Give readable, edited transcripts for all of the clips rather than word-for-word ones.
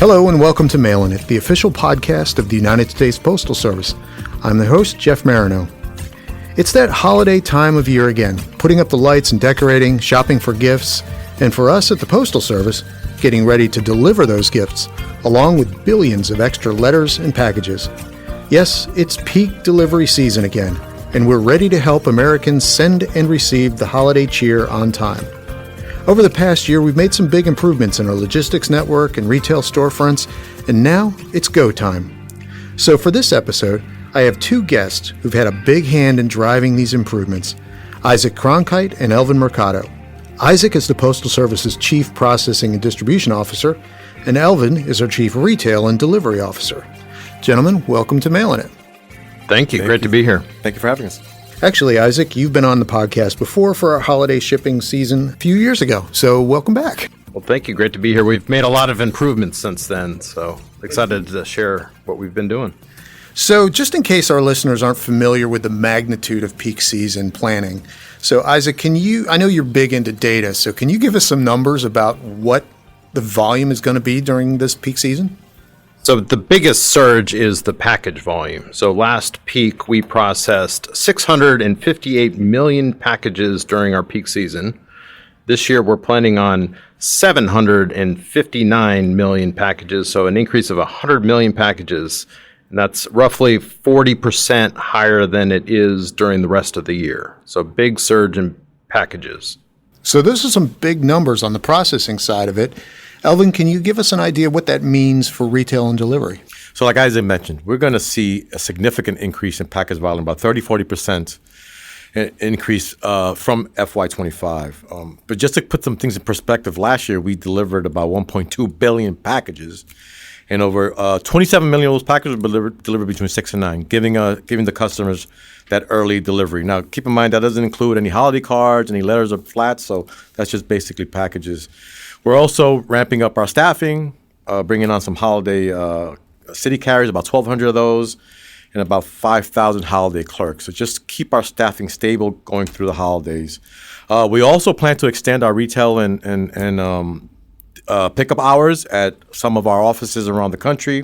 Hello and welcome to Mailin' It, the official podcast of the United States Postal Service. I'm the host, Jeff Marino. It's that holiday time of year again, putting up the lights and decorating, shopping for gifts, and for us at the Postal Service, getting ready to deliver those gifts, along with billions of extra letters and packages. Yes, it's peak delivery season again, and we're ready to help Americans send and receive the holiday cheer on time. Over the past year, we've made some big improvements in our logistics network and retail storefronts, and now it's go time. So for this episode, I have two guests who've had a big hand in driving these improvements, Isaac Cronkite and Elvin Mercado. Isaac is the Postal Service's Chief Processing and Distribution Officer, and Elvin is our Chief Retail and Delivery Officer. Gentlemen, welcome to Mailin' It. Thank you. Great to be here. Thank you for having us. Actually, Isaac, you've been on the podcast before for our holiday shipping season a few years ago, so welcome back. Well, thank you. Great to be here. We've made a lot of improvements since then, so excited to share what we've been doing. So just in case our listeners aren't familiar with the magnitude of peak season planning, so Isaac, I know you're big into data, so can you give us some numbers about what the volume is going to be during this peak season? So the biggest surge is the package volume. So last peak, we processed 658 million packages during our peak season. This year, we're planning on 759 million packages, so an increase of 100 million packages. And that's roughly 40% higher than it is during the rest of the year. So big surge in packages. So those are some big numbers on the processing side of it. Elvin, can you give us an idea what that means for retail and delivery? So like Isaac mentioned, we're going to see a significant increase in package volume, about 30-40% increase from FY25. But just to put some things in perspective, last year we delivered about 1.2 billion packages, and over 27 million of those packages were delivered between 6 and 9, giving the customers that early delivery. Now, keep in mind that doesn't include any holiday cards, any letters or flats, so that's just basically packages. We're also ramping up our staffing, bringing on some holiday city carriers, about 1,200 of those, and about 5,000 holiday clerks. So just keep our staffing stable going through the holidays. We also plan to extend our retail and pickup hours at some of our offices around the country.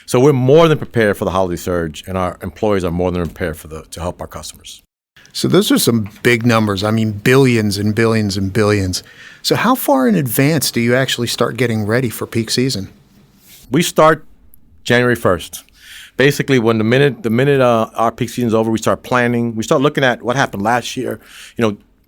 So we're more than prepared for the holiday surge, and our employees are more than prepared to help our customers. So those are some big numbers. I mean, billions and billions and billions. So how far in advance do you actually start getting ready for peak season? We start January 1st. Basically, when the minute our peak season is over, we start planning. We start looking at what happened last year.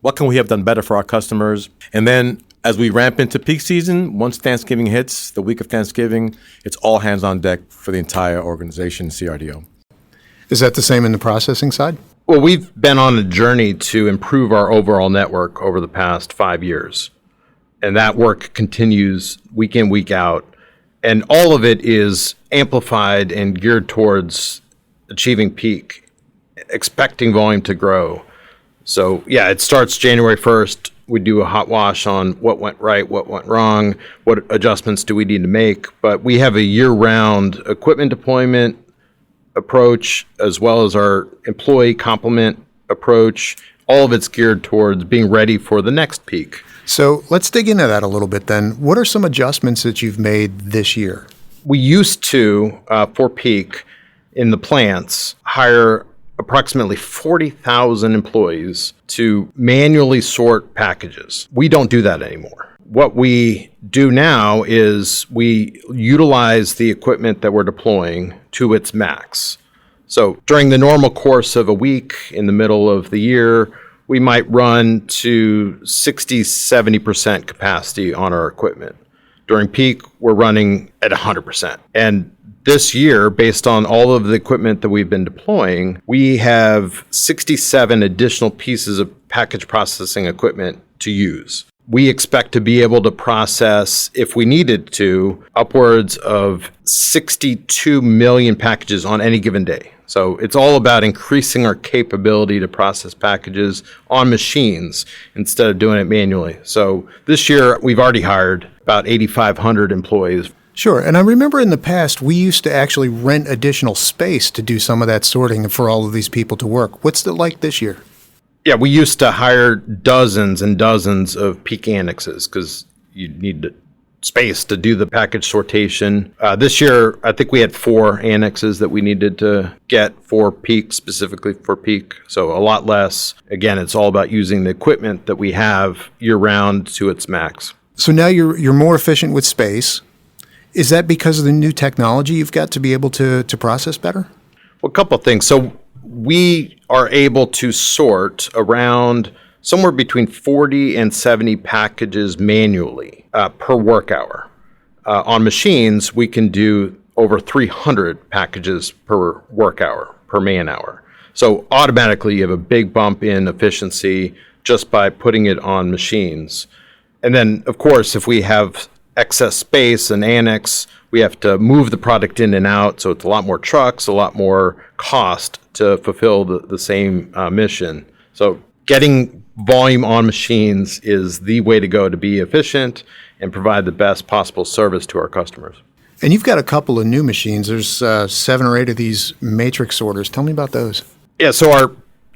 What can we have done better for our customers? And then as we ramp into peak season, once Thanksgiving hits, the week of Thanksgiving, it's all hands on deck for the entire organization, CRDO. Is that the same in the processing side? Well, we've been on a journey to improve our overall network over the past 5 years. And that work continues week in, week out. And all of it is amplified and geared towards achieving peak, expecting volume to grow. So, yeah, it starts January 1st. We do a hot wash on what went right, what went wrong, what adjustments do we need to make. But we have a year-round equipment deployment approach, as well as our employee complement approach. All of it's geared towards being ready for the next peak. So let's dig into that a little bit then. What are some adjustments that you've made this year? We used to, for peak, in the plants, hire approximately 40,000 employees to manually sort packages. We don't do that anymore. What we do now is we utilize the equipment that we're deploying to its max. So during the normal course of a week in the middle of the year, we might run to 60-70% capacity on our equipment. During peak, we're running at 100%. And this year, based on all of the equipment that we've been deploying, we have 67 additional pieces of package processing equipment to use. We expect to be able to process, if we needed to, upwards of 62 million packages on any given day. So it's all about increasing our capability to process packages on machines instead of doing it manually. So this year, we've already hired about 8,500 employees. Sure. And I remember in the past, we used to actually rent additional space to do some of that sorting for all of these people to work. What's it like this year? Yeah, we used to hire dozens and dozens of peak annexes because you need to space to do the package sortation. This year, I think we had 4 annexes that we needed to get for peak, specifically for peak. So a lot less. Again, it's all about using the equipment that we have year round to its max. So now you're more efficient with space. Is that because of the new technology you've got to be able to process better? Well, a couple of things. So we are able to sort around somewhere between 40 and 70 packages manually per work hour. On machines, we can do over 300 packages per work hour, per man hour. So automatically you have a big bump in efficiency just by putting it on machines. And then, of course, if we have excess space and annex, we have to move the product in and out. So it's a lot more trucks, a lot more cost to fulfill the same mission. So getting volume on machines is the way to go to be efficient and provide the best possible service to our customers. And you've got a couple of new machines. There's 7 or 8 of these matrix sorters. Tell me about those. Yeah, so our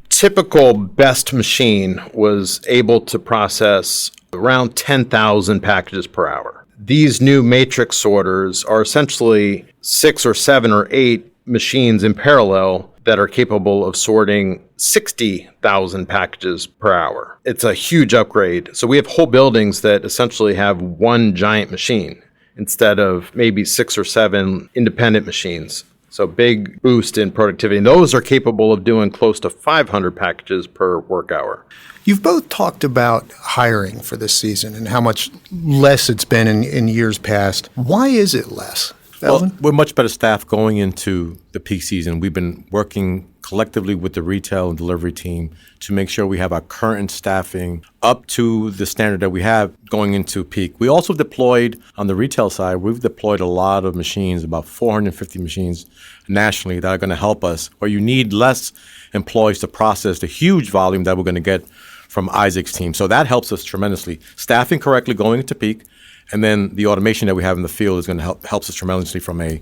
typical best machine was able to process around 10,000 packages per hour. These new matrix sorters are essentially 6 or 7 or 8 machines in parallel that are capable of sorting 60,000 packages per hour. It's a huge upgrade. So we have whole buildings that essentially have one giant machine instead of maybe 6 or 7 independent machines. So big boost in productivity. And those are capable of doing close to 500 packages per work hour. You've both talked about hiring for this season and how much less it's been in years past. Why is it less? Well, we're much better staffed going into the peak season. We've been working collectively with the retail and delivery team to make sure we have our current staffing up to the standard that we have going into peak. We also deployed, on the retail side, we've deployed a lot of machines, about 450 machines nationally that are going to help us, where you need less employees to process the huge volume that we're going to get from Isaac's team. So that helps us tremendously. Staffing correctly going into peak, and then the automation that we have in the field is going to helps us tremendously from an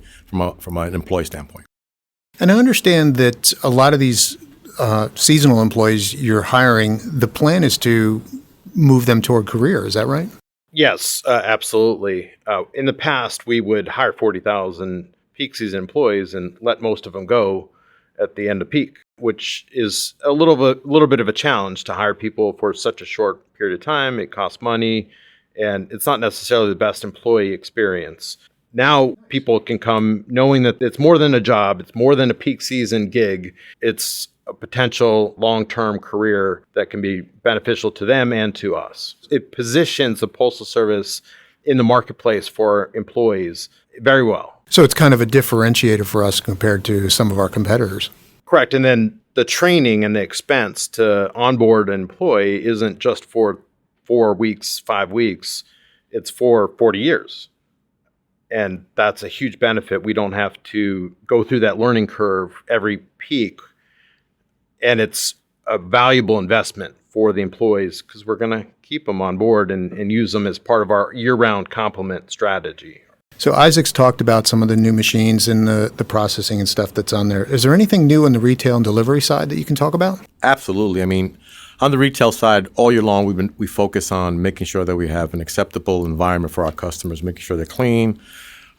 employee standpoint. And I understand that a lot of these seasonal employees you're hiring, the plan is to move them toward career. Is that right? Yes, absolutely. In the past, we would hire 40,000 peak season employees and let most of them go at the end of peak, which is a little bit of a challenge to hire people for such a short period of time. It costs money, and it's not necessarily the best employee experience. Now people can come knowing that it's more than a job, it's more than a peak season gig, it's a potential long-term career that can be beneficial to them and to us. It positions the Postal Service in the marketplace for employees very well. So it's kind of a differentiator for us compared to some of our competitors. Correct. And then the training and the expense to onboard an employee isn't just for 4 weeks, 5 weeks. It's for 40 years. And that's a huge benefit. We don't have to go through that learning curve every peak. And it's a valuable investment for the employees because we're going to keep them on board and use them as part of our year-round complement strategy. So Isaac's talked about some of the new machines and the processing and stuff that's on there. Is there anything new on the retail and delivery side that you can talk about? Absolutely. I mean, on the retail side, all year long, we focus on making sure that we have an acceptable environment for our customers, making sure they're clean,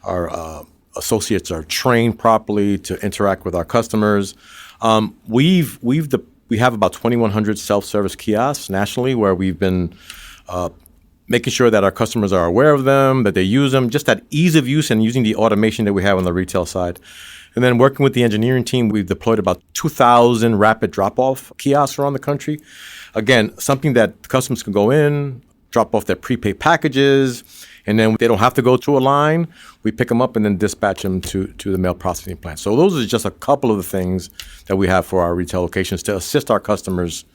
our associates are trained properly to interact with our customers. We have about 2,100 self-service kiosks nationally where we've been making sure that our customers are aware of them, that they use them, just that ease of use and using the automation that we have on the retail side. And then working with the engineering team, we've deployed about 2,000 rapid drop-off kiosks around the country. Again, something that customers can go in, drop off their prepaid packages, and then they don't have to go through a line. We pick them up and then dispatch them to the mail processing plant. So those are just a couple of the things that we have for our retail locations to assist our customers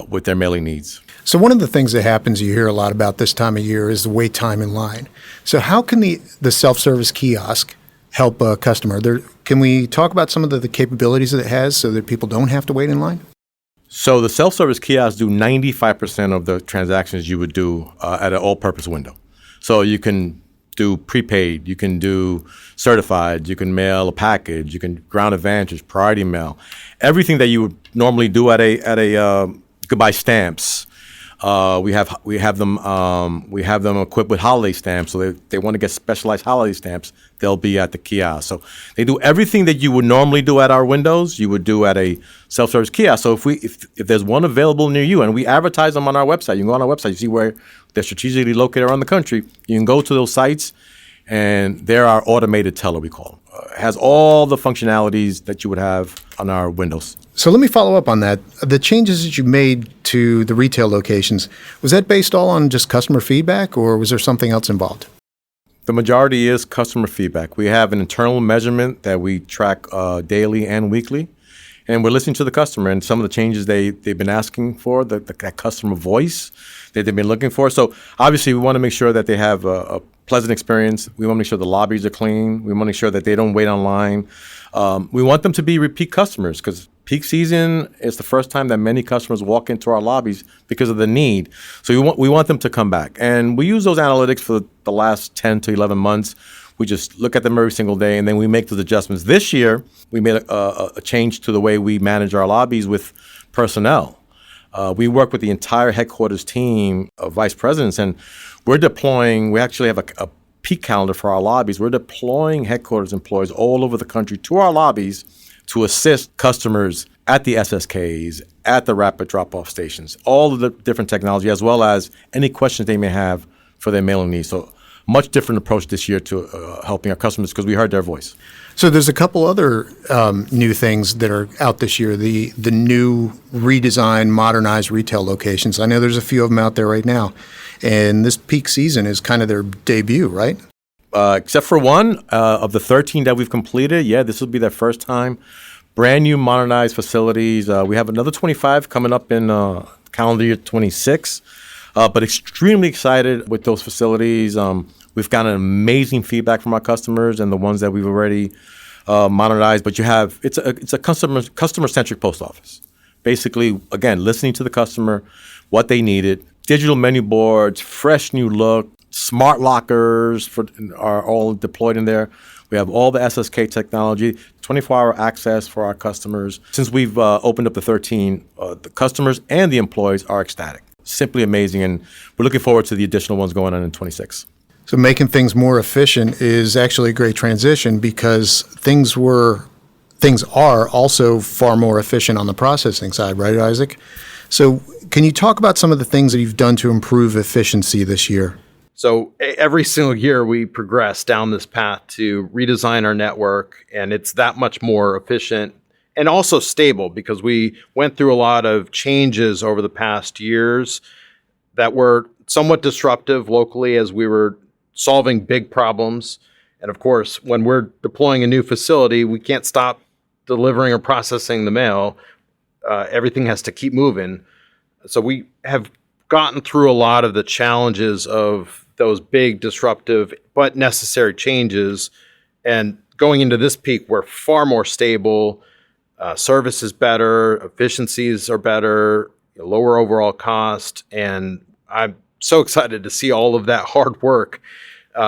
with their mailing needs. So one of the things that happens you hear a lot about this time of year is the wait time in line. So how can the self-service kiosk help a customer? Can we talk about some of the capabilities that it has so that people don't have to wait in line? So the self-service kiosks do 95% of the transactions you would do at an all-purpose window. So you can do prepaid, you can do certified, you can mail a package, you can ground advantage, priority mail, everything that you would normally do at a you could buy stamps. We have them equipped with holiday stamps. So they want to get specialized holiday stamps, they'll be at the kiosk. So they do everything that you would normally do at our windows, you would do at a self-service kiosk. So if there's one available near you, and we advertise them on our website, you can go on our website, you see where they're strategically located around the country. You can go to those sites, and they're our automated teller, we call them. It has all the functionalities that you would have on our windows. So let me follow up on that. The changes that you made to the retail locations, was that based all on just customer feedback, or was there something else involved? The majority is customer feedback. We have an internal measurement that we track daily and weekly, and we're listening to the customer and some of the changes they've been asking for, that customer voice that they've been looking for. So obviously we want to make sure that they have a pleasant experience. We want to make sure the lobbies are clean. We want to make sure that they don't wait online. We want them to be repeat customers, because peak season is the first time that many customers walk into our lobbies because of the need. So we want them to come back. And we use those analytics for the last 10 to 11 months. We just look at them every single day, and then we make those adjustments. This year, we made a change to the way we manage our lobbies with personnel. We work with the entire headquarters team of vice presidents, and we actually have a peak calendar for our lobbies. We're deploying headquarters employees all over the country to our lobbies to assist customers at the SSKs, at the rapid drop-off stations, all of the different technology, as well as any questions they may have for their mailing needs. So much different approach this year to helping our customers, because we heard their voice. So there's a couple other new things that are out this year, the new redesigned, modernized retail locations. I know there's a few of them out there right now, and this peak season is kind of their debut, right? Except for one of the 13 that we've completed. Yeah, this will be their first time. Brand new modernized facilities. We have another 25 coming up in calendar year 26. But extremely excited with those facilities. We've gotten amazing feedback from our customers and the ones that we've already modernized. But it's a customer-centric post office. Basically, again, listening to the customer, what they needed, digital menu boards, fresh new look, smart lockers are all deployed in there. We have all the SSK technology, 24-hour access for our customers. Since we've opened up the 13, the customers and the employees are ecstatic. Simply amazing, and we're looking forward to the additional ones going on in 26. So making things more efficient is actually a great transition, because things are also far more efficient on the processing side, right, Isaac? So can you talk about some of the things that you've done to improve efficiency this year? So every single year we progress down this path to redesign our network, and it's that much more efficient and also stable, because we went through a lot of changes over the past years that were somewhat disruptive locally as we were solving big problems. And of course, when we're deploying a new facility, we can't stop delivering or processing the mail. Everything has to keep moving. So we have gotten through a lot of the challenges of those big disruptive but necessary changes. And going into this peak, we're far more stable. Service is better, efficiencies are better, lower overall cost, and I'm so excited to see all of that hard work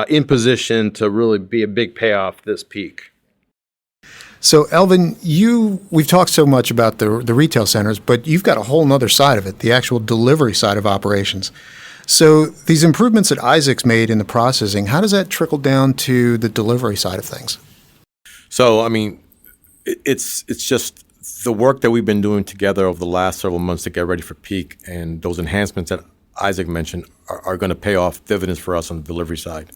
in position to really be a big payoff this peak. So, Elvin, we've talked so much about the retail centers, but you've got a whole nother side of it, the actual delivery side of operations. So these improvements that Isaac's made in the processing, how does that trickle down to the delivery side of things? So, I mean, it's just the work that we've been doing together over the last several months to get ready for peak, and those enhancements that Isaac mentioned are going to pay off dividends for us on the delivery side.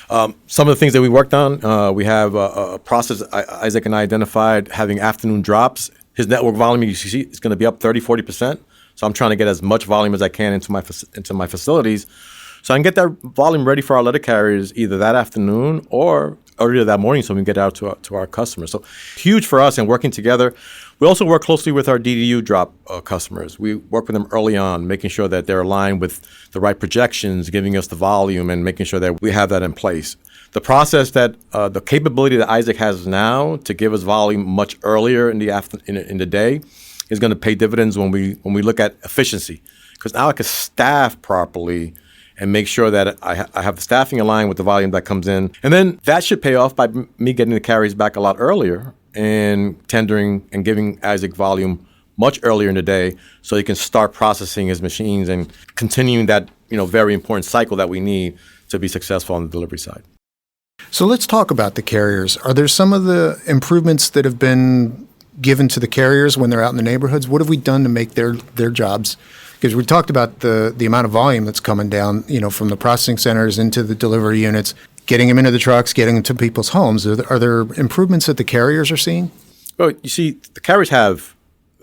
Some of the things that we worked on, we have a process Isaac and I identified, having afternoon drops. His network volume, you see, is going to be up 30-40%. So I'm trying to get as much volume as I can into my facilities, so I can get that volume ready for our letter carriers either that afternoon or earlier that morning, so we can get out to our customers. So huge for us, and working together. We also work closely with our DDU drop customers. We work with them early on, making sure that they're aligned with the right projections, giving us the volume, and making sure that we have that in place. The process the capability that Isaac has now to give us volume much earlier in the day is going to pay dividends when we look at efficiency, because now I can staff properly and make sure that I have the staffing aligned with the volume that comes in. And then that should pay off by me getting the carries back a lot earlier and tendering and giving Isaac volume much earlier in the day so he can start processing his machines and continuing that, very important cycle that we need to be successful on the delivery side. So let's talk about the carriers. Are there some of the improvements that have been given to the carriers when they're out in the neighborhoods? What have we done to make their jobs? Because we talked about the amount of volume that's coming down, from the processing centers into the delivery units, getting them into the trucks, getting them to people's homes. Are there improvements that the carriers are seeing? Well, you see, the carriers have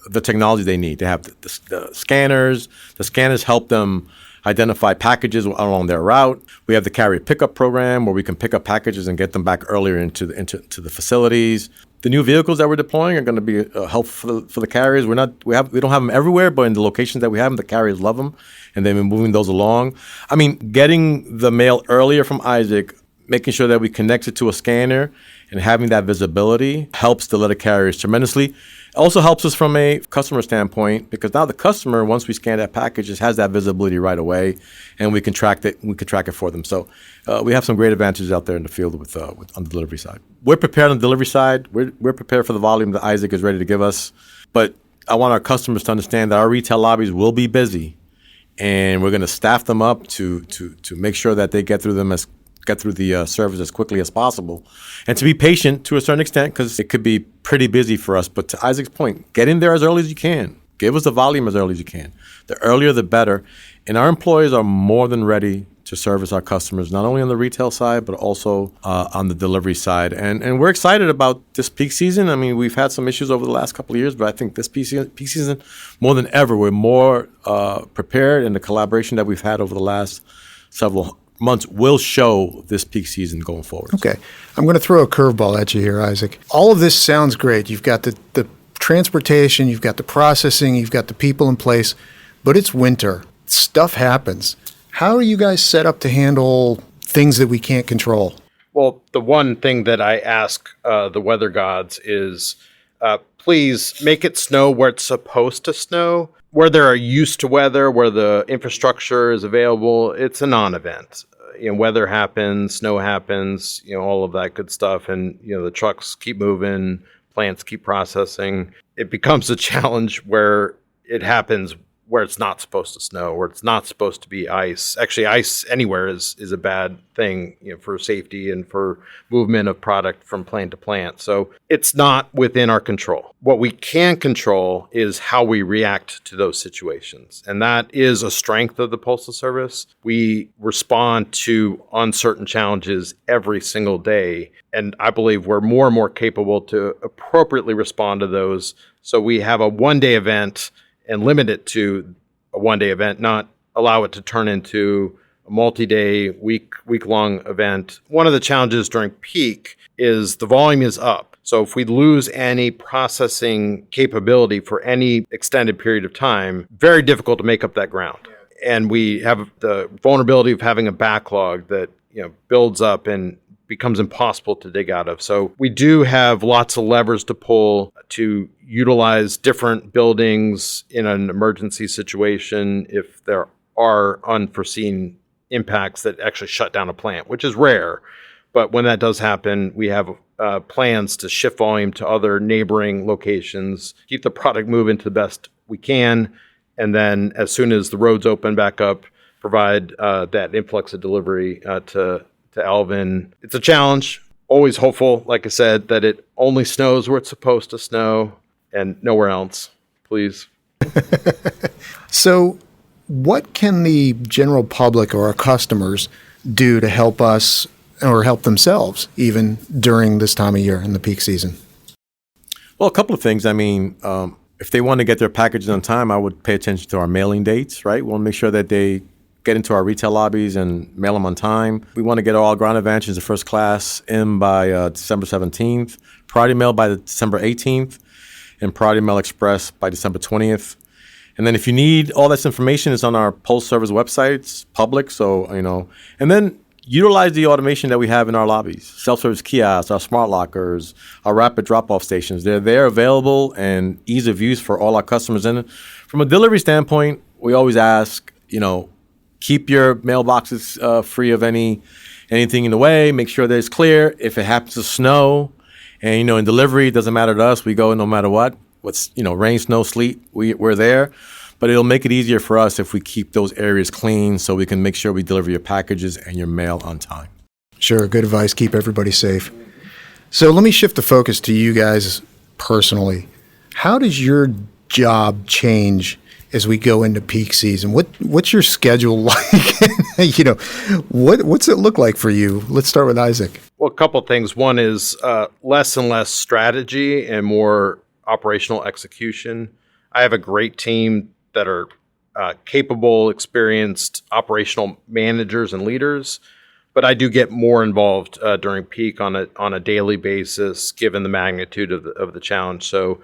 the technology they need. They have the scanners. The scanners help them identify packages along their route. We have the carrier pickup program where we can pick up packages and get them back earlier into the facilities. The new vehicles that we're deploying are going to be helpful for the carriers. We don't have them everywhere, but in the locations that we have them, the carriers love them, and they've been moving those along. I mean, getting the mail earlier from Isaac, making sure that we connect it to a scanner and having that visibility helps the letter carriers tremendously. It also helps us from a customer standpoint because now the customer, once we scan that package, just has that visibility right away, and we can track it. We can track it for them. So we have some great advantages out there in the field with on the delivery side. We're prepared on the delivery side. We're prepared for the volume that Isaac is ready to give us. But I want our customers to understand that our retail lobbies will be busy, and we're going to staff them up to make sure that they get through the service as quickly as possible, and to be patient to a certain extent because it could be pretty busy for us. But to Isaac's point, get in there as early as you can. Give us the volume as early as you can. The earlier, the better. And our employees are more than ready to service our customers, not only on the retail side, but also on the delivery side. And we're excited about this peak season. I mean, we've had some issues over the last couple of years, but I think this peak season, more than ever, we're more prepared, and the collaboration that we've had over the last several months will show this peak season going forward. Okay. I'm going to throw a curveball at you here, Isaac. All of this sounds great. You've got the transportation, you've got the processing, you've got the people in place, but it's winter. Stuff happens. How are you guys set up to handle things that we can't control? Well, the one thing that I ask the weather gods is please make it snow where it's supposed to snow. Where they're used to weather, where the infrastructure is available, it's a non-event. Weather happens, snow happens, all of that good stuff. And, the trucks keep moving, plants keep processing. It becomes a challenge where it happens where it's not supposed to snow, where it's not supposed to be ice. Actually, ice anywhere is a bad thing, for safety and for movement of product from plant to plant. So it's not within our control. What we can control is how we react to those situations. And that is a strength of the Postal Service. We respond to uncertain challenges every single day. And I believe we're more and more capable to appropriately respond to those. So we have a one-day event and limit it to a one-day event, not allow it to turn into a multi-day, week-long event. One of the challenges during peak is the volume is up. So if we lose any processing capability for any extended period of time, very difficult to make up that ground. And we have the vulnerability of having a backlog that builds up and becomes impossible to dig out of. So we do have lots of levers to pull to utilize different buildings in an emergency situation if there are unforeseen impacts that actually shut down a plant, which is rare. But when that does happen, we have plans to shift volume to other neighboring locations, keep the product moving to the best we can, and then as soon as the roads open back up, provide that influx of delivery to Alvin. It's a challenge. Always hopeful, like I said, that it only snows where it's supposed to snow and nowhere else, please. So what can the general public or our customers do to help us or help themselves even during this time of year in the peak season? Well, a couple of things. I mean, if they want to get their packages on time, I would pay attention to our mailing dates, right? We want to make sure that they get into our retail lobbies and mail them on time. We want to get all Ground Advantages of first class in by December 17th, Priority Mail by December 18th, and Priority Mail Express by December 20th. And then if you need all this information, it's on our Postal Service website. It's public, so, and then utilize the automation that we have in our lobbies. Self-service kiosks, our smart lockers, our rapid drop-off stations. They're available and ease of use for all our customers. And from a delivery standpoint, we always ask, keep your mailboxes free of anything in the way. Make sure that it's clear. If it happens to snow, and in delivery, it doesn't matter to us. We go no matter what. what's, rain, snow, sleet, we're there. But it'll make it easier for us if we keep those areas clean so we can make sure we deliver your packages and your mail on time. Sure, good advice. Keep everybody safe. So let me shift the focus to you guys personally. How does your job change as we go into peak season? What's your schedule like? What's it look like for you? Let's start with Isaac. Well, a couple of things. One is less and less strategy and more operational execution. I have a great team that are capable, experienced operational managers and leaders, but I do get more involved during peak on a daily basis, given the magnitude of the challenge. So,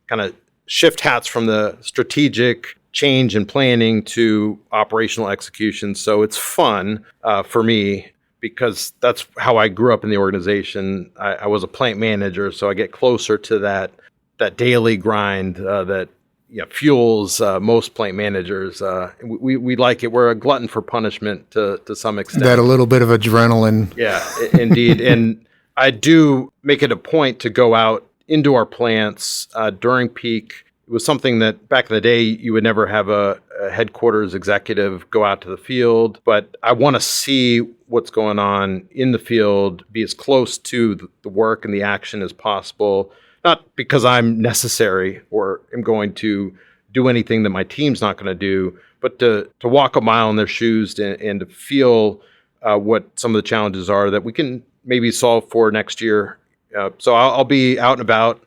kind of shift hats from the strategic change and planning to operational execution. So it's fun for me because that's how I grew up in the organization. I was a plant manager, so I get closer to that daily grind that fuels most plant managers. We like it. We're a glutton for punishment to some extent. That a little bit of adrenaline. Yeah, indeed. And I do make it a point to go out into our plants during peak. It was something that back in the day you would never have a headquarters executive go out to the field, but I want to see what's going on in the field, be as close to the work and the action as possible. Not because I'm necessary or am going to do anything that my team's not going to do, but to walk a mile in their shoes and to feel what some of the challenges are that we can maybe solve for next year. So I'll be out and about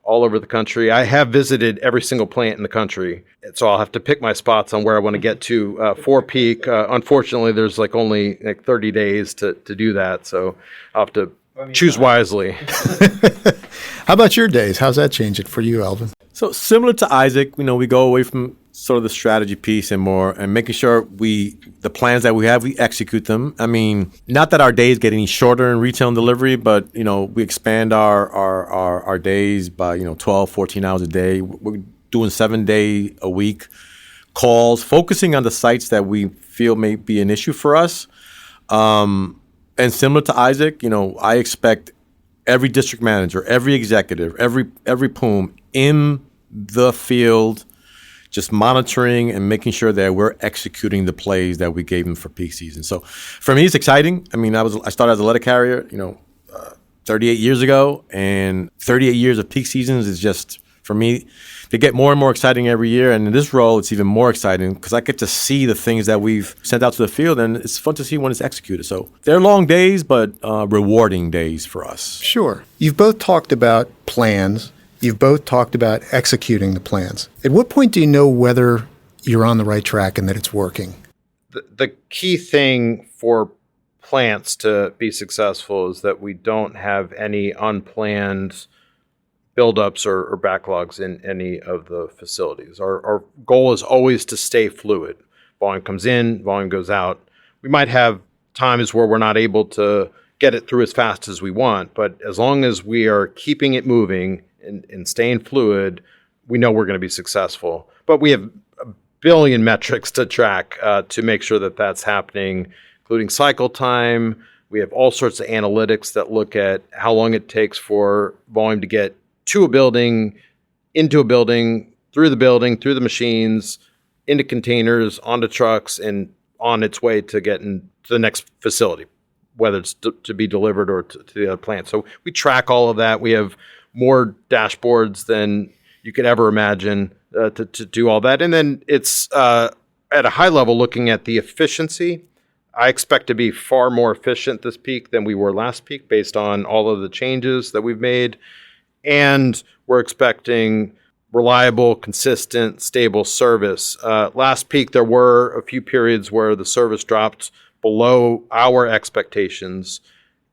all over the country. I have visited every single plant in the country, so I'll have to pick my spots on where I want to get to for peak. Unfortunately, there's only 30 days to do that, so I'll have to choose wisely. How about your days? How's that changing for you, Alvin? So similar to Isaac, we go away from sort of the strategy piece and making sure the plans that we have, we execute them. I mean, not that our days get any shorter in retail and delivery, but, we expand our days by, 12, 14 hours a day. We're doing 7-day a week calls, focusing on the sites that we feel may be an issue for us. And similar to Isaac, I expect every district manager, every executive, every POOM in the field, just monitoring and making sure that we're executing the plays that we gave them for peak season. So for me, it's exciting. I mean, I started as a letter carrier, 38 years ago, and 38 years of peak seasons is just, for me, they get more and more exciting every year. And in this role, it's even more exciting because I get to see the things that we've sent out to the field, and it's fun to see when it's executed. So they're long days, but rewarding days for us. Sure. You've both talked about plans. You've both talked about executing the plans. At what point do you know whether you're on the right track and that it's working? The key thing for plants to be successful is that we don't have any unplanned buildups or backlogs in any of the facilities. Our goal is always to stay fluid. Volume comes in, volume goes out. We might have times where we're not able to get it through as fast as we want, but as long as we are keeping it moving and staying fluid, we know we're going to be successful. But we have a billion metrics to track to make sure that that's happening, including cycle time. We have all sorts of analytics that look at how long it takes for volume to get to a building, into a building, through the machines, into containers, onto trucks, and on its way to getting to the next facility, whether it's to be delivered or to the other plant. So we track all of that. We have more dashboards than you could ever imagine to do all that. And then it's at a high level looking at the efficiency. I expect to be far more efficient this peak than we were last peak based on all of the changes that we've made. And we're expecting reliable, consistent, stable service. Last peak, there were a few periods where the service dropped below our expectations,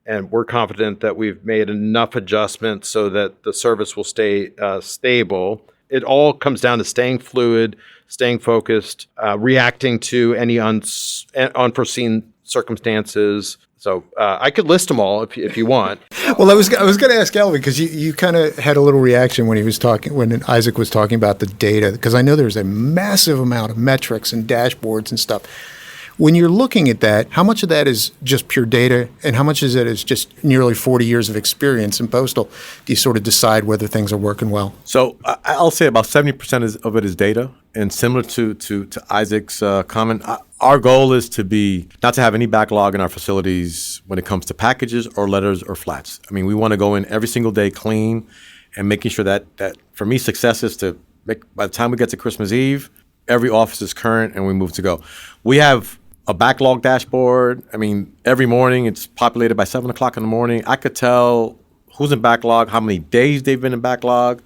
and we're confident that we've made enough adjustments so that the service will stay stable. It all comes down to staying fluid, staying focused, reacting to any unforeseen circumstances. So I could list them all if you want. Well, I was going to ask Alvin because you kind of had a little reaction when Isaac was talking about the data, because I know there's a massive amount of metrics and dashboards and stuff. When you're looking at that, how much of that is just pure data and how much of it is just nearly 40 years of experience in Postal? Do you sort of decide whether things are working well? So I'll say about 70% of it is data. And similar to Isaac's comment, our goal is to be not to have any backlog in our facilities when it comes to packages or letters or flats. I mean, we want to go in every single day clean and making sure that for me, success is to make, by the time we get to Christmas Eve, every office is current and we move to go. We have a backlog dashboard. I mean, every morning it's populated by 7 o'clock in the morning. I could tell who's in backlog, how many days they've been in backlog.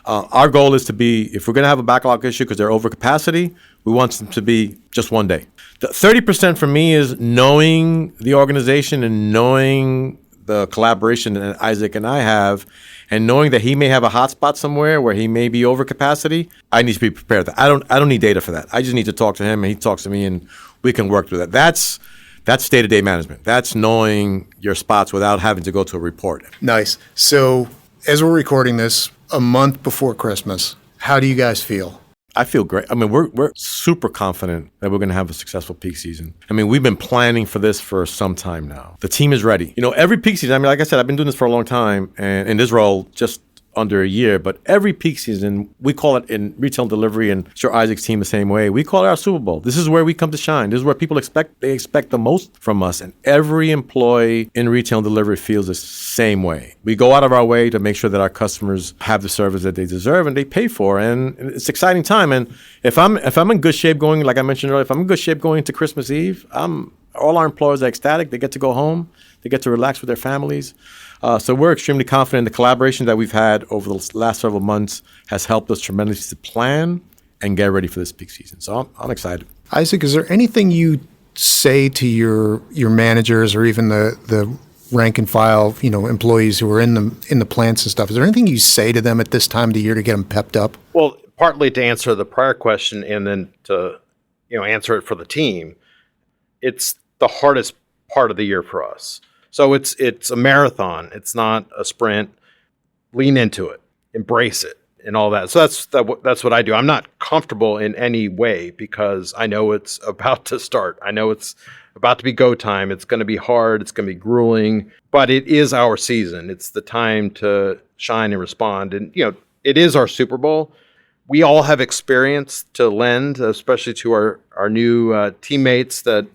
Our goal is to be, if we're going to have a backlog issue because they're over capacity, we want them to be just one day. The 30% for me is knowing the organization and knowing the collaboration that Isaac and I have, and knowing that he may have a hotspot somewhere where he may be over capacity. I need to be prepared. I don't need data for that. I just need to talk to him and he talks to me and we can work through that. That's day-to-day management. That's knowing your spots without having to go to a report. Nice. So as we're recording this a month before Christmas, how do you guys feel? I feel great. I mean, we're super confident that we're going to have a successful peak season. I mean, we've been planning for this for some time now. The team is ready. You know, every peak season, I mean, like I said, I've been doing this for a long time and in this role just under a year, but every peak season, we call it in retail and delivery, and sure Isaac's team the same way, we call it our Super Bowl. This is where we come to shine. This is where people expect the most from us, and every employee in retail and delivery feels the same way. We go out of our way to make sure that our customers have the service that they deserve and they pay for, and it's an exciting time. And if I'm in good shape going, like I mentioned earlier, if I'm in good shape going into Christmas Eve, all our employees are ecstatic. They get to go home. They get to relax with their families. So we're extremely confident. The collaboration that we've had over the last several months has helped us tremendously to plan and get ready for this peak season. So I'm excited. Isaac, is there anything you say to your managers or even the rank and file, employees who are in the plants and stuff? Is there anything you say to them at this time of the year to get them pepped up? Well, partly to answer the prior question and then to answer it for the team. It's the hardest part of the year for us. So it's a marathon. It's not a sprint. Lean into it, embrace it, and all that. So that's what I do. I'm not comfortable in any way because I know it's about to start. I know it's about to be go time. It's going to be hard. It's going to be grueling, but it is our season. It's the time to shine and respond. And it is our Super Bowl. We all have experience to lend, especially to our new teammates that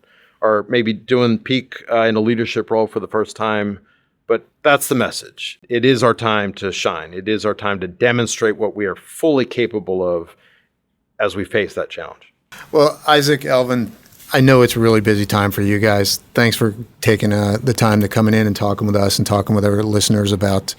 are maybe doing peak in a leadership role for the first time. But that's the message. It is our time to shine. It is our time to demonstrate what we are fully capable of as we face that challenge. Well, Isaac, Elvin, I know it's a really busy time for you guys. Thanks for taking the time to coming in and talking with us and talking with our listeners about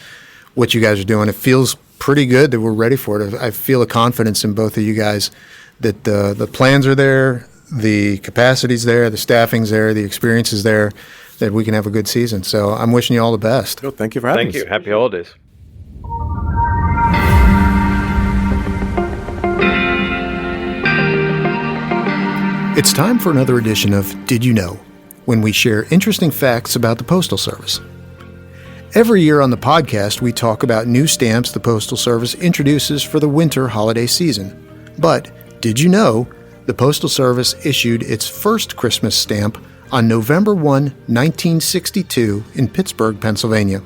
what you guys are doing. It feels pretty good that we're ready for it. I feel a confidence in both of you guys that the plans are there, the capacity's there, the staffing's there, the experience is there, that we can have a good season. So I'm wishing you all the best. Well, thank you for having us. Thank you. Happy holidays. It's time for another edition of Did You Know?, when we share interesting facts about the Postal Service. Every year on the podcast, we talk about new stamps the Postal Service introduces for the winter holiday season. But did you know the Postal Service issued its first Christmas stamp on November 1, 1962 in Pittsburgh, Pennsylvania.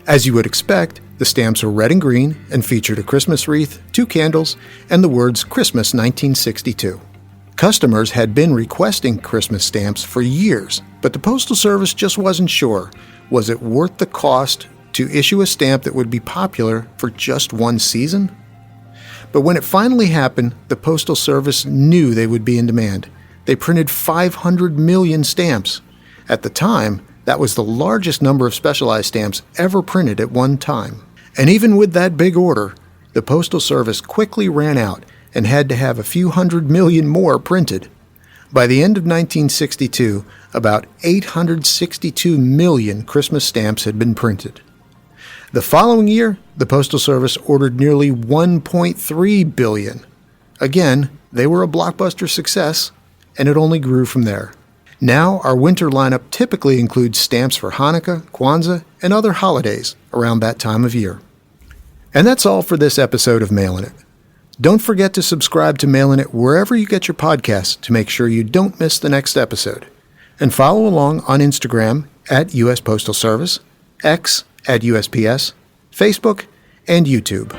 As you would expect, the stamps were red and green and featured a Christmas wreath, 2 candles, and the words Christmas 1962. Customers had been requesting Christmas stamps for years, but the Postal Service just wasn't sure. Was it worth the cost to issue a stamp that would be popular for just one season? But when it finally happened, the Postal Service knew they would be in demand. They printed 500 million stamps. At the time, that was the largest number of specialized stamps ever printed at one time. And even with that big order, the Postal Service quickly ran out and had to have a few 100 million more printed. By the end of 1962, about 862 million Christmas stamps had been printed. The following year, the Postal Service ordered nearly 1.3 billion. Again, they were a blockbuster success, and it only grew from there. Now, our winter lineup typically includes stamps for Hanukkah, Kwanzaa, and other holidays around that time of year. And that's all for this episode of Mailin' It. Don't forget to subscribe to Mailin' It wherever you get your podcasts to make sure you don't miss the next episode. And follow along on Instagram at U.S. Postal Service, X at USPS, Facebook, and YouTube.